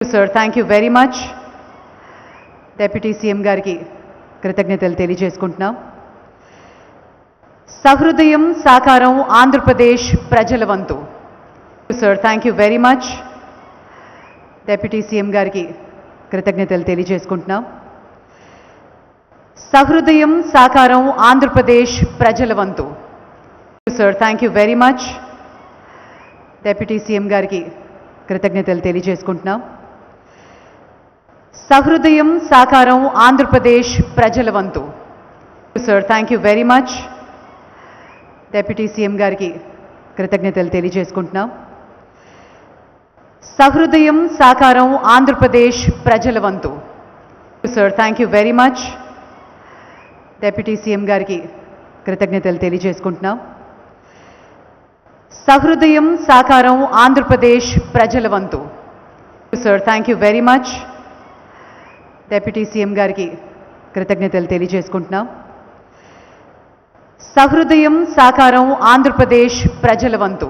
Sir, thank you very much. Deputy CM గారికి కృతజ్ఞతలు తెలియజేసుకుంటున్నాం. సహృదయం సాకారం ఆంధ్రప్రదేశ్ ప్రజల వంతు. Sir, thank you very much. Deputy CM గారికి కృతజ్ఞతలు తెలియజేసుకుంటున్నాం. సహృదయం సాకారం ఆంధ్రప్రదేశ్ ప్రజల వంతు. Sir, thank you very much. Deputy CM గారికి కృతజ్ఞతలు తెలియజేసుకుంటున్నాం. సహృదయం సాకారం ఆంధ్రప్రదేశ్ ప్రజల వంతు. Sir, thank you very much. Deputy CM గారికి కృతజ్ఞతలు తెలియజేసుకుంటున్నాం. సహృదయం సాకారం ఆంధ్రప్రదేశ్ ప్రజల వంతు. Sir, thank you very much. Deputy CM గారికి కృతజ్ఞతలు తెలియజేసుకుంటున్నాం. సహృదయం సాకారం ఆంధ్రప్రదేశ్ ప్రజల వంతు. Sir, thank you very much. Deputy CM గారికి కృతజ్ఞతలు తెలియజేసుకుంటున్నాం. సహృదయం సాకారం ఆంధ్రప్రదేశ్ ప్రజల వంతు.